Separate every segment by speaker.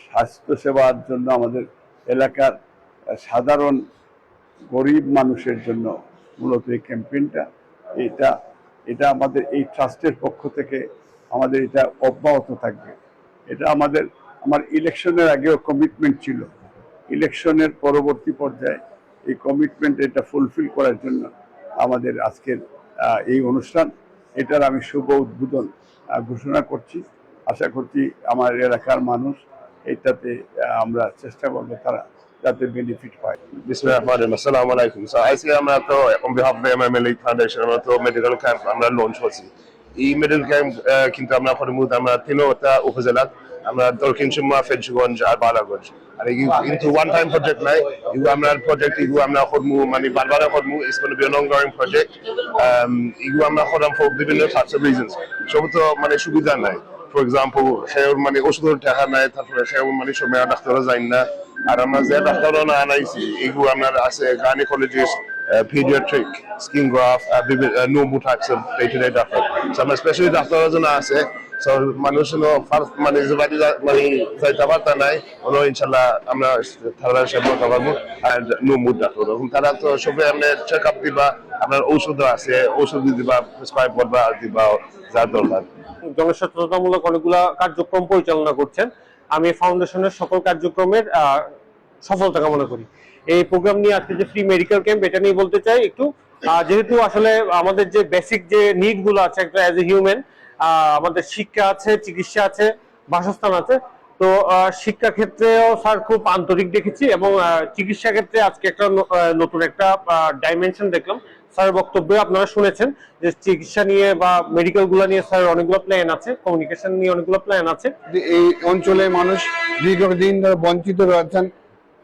Speaker 1: স্বাস্থ্যসেবার জন্য আমাদের এলাকার সাধারণ গরিব মানুষের জন্য মূলত এই ক্যাম্পেইনটা এটা এটা আমাদের এই ট্রাস্টের পক্ষ থেকে আমাদের এটা অব্যাহত থাকবে। এটা আমার ইলেকশনের আগেও কমিটমেন্ট ছিল। ইলেকশনের পরবর্তী পর্যায়ে এই কমিটমেন্ট এটা ফুলফিল করার জন্য আমাদের আজকের এই অনুষ্ঠান, এটার আমি শুভ উদ্বোধন ঘোষণা করছি। আশা করছি আমার এলাকার মানুষ এটাতে আমরা চেষ্টা করবো তারা যাতে বেনিফিট পায়।
Speaker 2: বিসমিল্লাহিররহমানিররহিম। আসসালামু আলাইকুম। সো আজকে আমরা তো on behalf of MMA League foundation আমরা তো মেডিকেল ক্যাম্প আমরা লঞ্চ করছি। এই মেডিকেল ক্যাম্প কিন্তু আমরা আমরা তিনটা উপজেলা আমরা দক্ষিণ সুরমা, ফেঞ্চুগঞ্জ আর বালাগঞ্জ। আর এই কিন্তু ওয়ান টাইম প্রজেক্ট নাই, এগুলো আমরা প্রজেক্ট এগুলো আমরা করবো মানে বারবার করবো। It's gonna be an ongoing project. এগুলো আমরা করলাম ফর বিভিন্ন টাইপস অফ রিজনস। সব তো মানে সুবিধা নাই। ফর এক্সাম্পল সেও মানে ওষুধের টাকা নাই, তারপরে সেও মানে সময় ডাক্তারও যাই না। আর আমরা যে ডাক্তারও না আনাইছি এগুলো আপনার আছে gynaecologist, pediatric, skin graft, normal types of day-to-day doctor. So আমরা স্পেশালি ডাক্তারও জন্য আছে। সো মানুষ মানে মানে যাইতে পারতা নাই ওনো ইনশাল্লাহ আমরা তারা সেবা করবো। আর নোমুড ডাক্তার তারা তো সবাই আপনার চেক আপ দিবা, আপনার ঔষধ আছে, ঔষধ দিবা, প্রেসক্রাইব করবা দিবা যা দরকার।
Speaker 3: জনসচেতনতামূলক অনেকগুলা কার্যক্রম পরিচালনা করছেন। আমি ফাউন্ডেশনের সকল কার্যক্রমের সফলতা কামনা করি। এই প্রোগ্রাম নিয়ে আজকে যে ফ্রি মেডিকেল ক্যাম্প এটা নিয়ে বলতে চাই একটু, যেহেতু আসলে আমাদের যে বেসিক যে নিড গুলো আছে একটা অ্যাজ এ হিউম্যান, আমাদের শিক্ষা আছে, চিকিৎসা আছে, বাসস্থান আছে। তো শিক্ষা ক্ষেত্রেও স্যার খুব আন্তরিক দেখেছি এবং চিকিৎসা ক্ষেত্রে আজকে একটা নতুন একটা ডাইমেনশন দেখলাম। স্যারের বক্তব্যে আপনারা শুনেছেন যে চিকিৎসা নিয়ে বা মেডিকেল গুলা নিয়ে স্যার অনেকগুলো প্ল্যান আছে, কমিউনিকেশন নিয়ে অনেকগুলো প্ল্যান আছে।
Speaker 4: এই অঞ্চলে মানুষ দীর্ঘদিন ধরে বঞ্চিত রয়েছেন।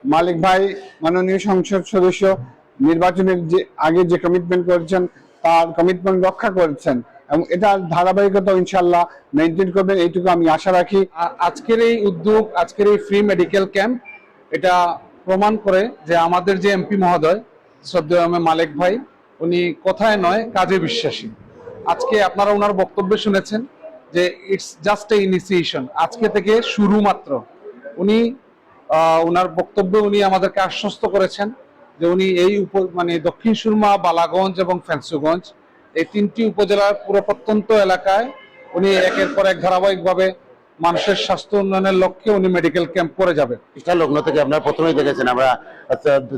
Speaker 4: মালিক ভাই মাননীয় সংসদ সদস্য নির্বাচনের যে আগে যে কমিটমেন্ট করেছেন তার কমিটমেন্ট রক্ষা করেছেন এবং এটা ধারাবাহিকতা ইনশাল্লাহ মেনটেন করবেন, এইটুকু আমি আশা রাখি।
Speaker 5: আজকের এই উদ্যোগ, আজকের এই ফ্রি মেডিকেল ক্যাম্প এটা প্রমাণ করে যে আমাদের যে এমপি মহোদয় শ্রদ্ধেয় মালিক ভাই উনি কথায় নয় কাজে বিশ্বাসী। আজকে আপনারা ওনার বক্তব্য শুনেছেন যে ইটস জাস্ট এ ইনিশিয়েশন, আজকে থেকে শুরু মাত্র। উনি ওনার বক্তব্যে উনি আমাদেরকে আশ্বস্ত করেছেন যে উনি এই মানে দক্ষিণ সুরমা, বালাগঞ্জ এবং ফেঞ্চুগঞ্জ এই তিনটি উপজেলার পুরো প্রত্যন্ত এলাকায় উনি একের পর এক ধারাবাহিকভাবে মানুষের স্বাস্থ্য উন্নয়নের লক্ষ্যে উনি মেডিকেল ক্যাম্প করে যাবে।
Speaker 6: লগ্ন থেকে আপনারা প্রথমেই দেখেছেন আমরা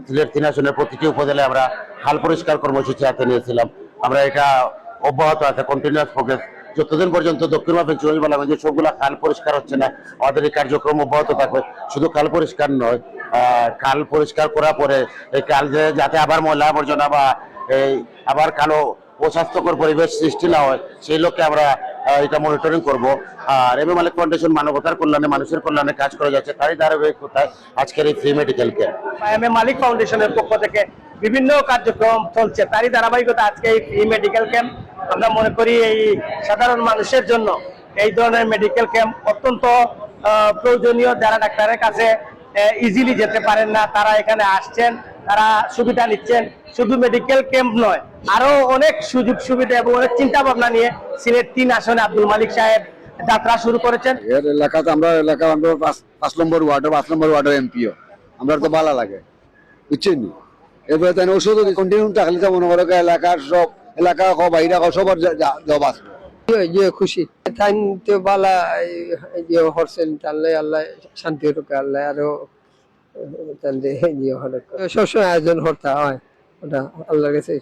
Speaker 6: সিলেট 3 আসনের প্রতিটি উপজেলায় আমরা খাল পরিষ্কার কর্মসূচি হাতে নিয়েছিলাম। আমরা এটা অব্যাহত আছে, কন্টিনিউয়াস প্রোগ্রেস। যতদিন পর্যন্ত দক্ষিণ ফেঞ্চুগঞ্জ, বালাগঞ্জে সবগুলা খাল পরিষ্কার হচ্ছে না আমাদের এই কার্যক্রম অব্যাহত থাকবে। শুধু খাল পরিষ্কার নয়, খাল পরিষ্কার করার পরে এই খাল যাতে আবার ময়লা আবর্জনা বা এই আবার কালো অস্বাস্থ্যকর পরিবেশ সৃষ্টি না হয় সেই লক্ষ্যে আমরা এটা মনিটরিং করব। আর এমএ মালিক ফাউন্ডেশন মানবতার কল্যাণে, মানুষের কল্যাণে কাজ করে যাচ্ছে, তারই ধারাবাহিকতায় আজকের এই ফ্রি মেডিকেল ক্যাম্প।
Speaker 7: এমএ মালিক ফাউন্ডেশনের পক্ষ থেকে বিভিন্ন কার্যক্রম চলছে, তারই ধারাবাহিকতা আজকে এই ফ্রি মেডিকেল ক্যাম্প। আমরা মনে করি এই সাধারণ মানুষের জন্য এই ধরনের মেডিকেল ক্যাম্প অত্যন্ত প্রয়োজনীয়। যারা ডাক্তারের কাছে ইজিলি যেতে পারেন না তারা এখানে আসছেন, তারা সুবিধা নিচ্ছেন। শুধু মেডিকেল ক্যাম্প নয়, আরো অনেক সুযোগ সুবিধা এবং অনেক চিন্তা ভাবনা নিয়ে সিলেট 3 আসনে আব্দুল মালিক সাহেব যাত্রা শুরু করেছেন।
Speaker 4: এর এলাকাতে আমরা 5 নম্বর ওয়ার্ডের এমপিও আমরা তো ভালো লাগে, বুঝছেন। এবারে তাই ওষুধ কন্টিনিউ থাকলে তো মনে করো এলাকার সব এলাকা বাইরে সবার জব আসবে।
Speaker 8: খুশি তাই তো বালা হরছেন, তাহলে আল্লাহ শান্তি ঢুকে আল্লাহ আরো সবসময় আয়োজন করতে হয়, ওটা আল্লাহর কাছে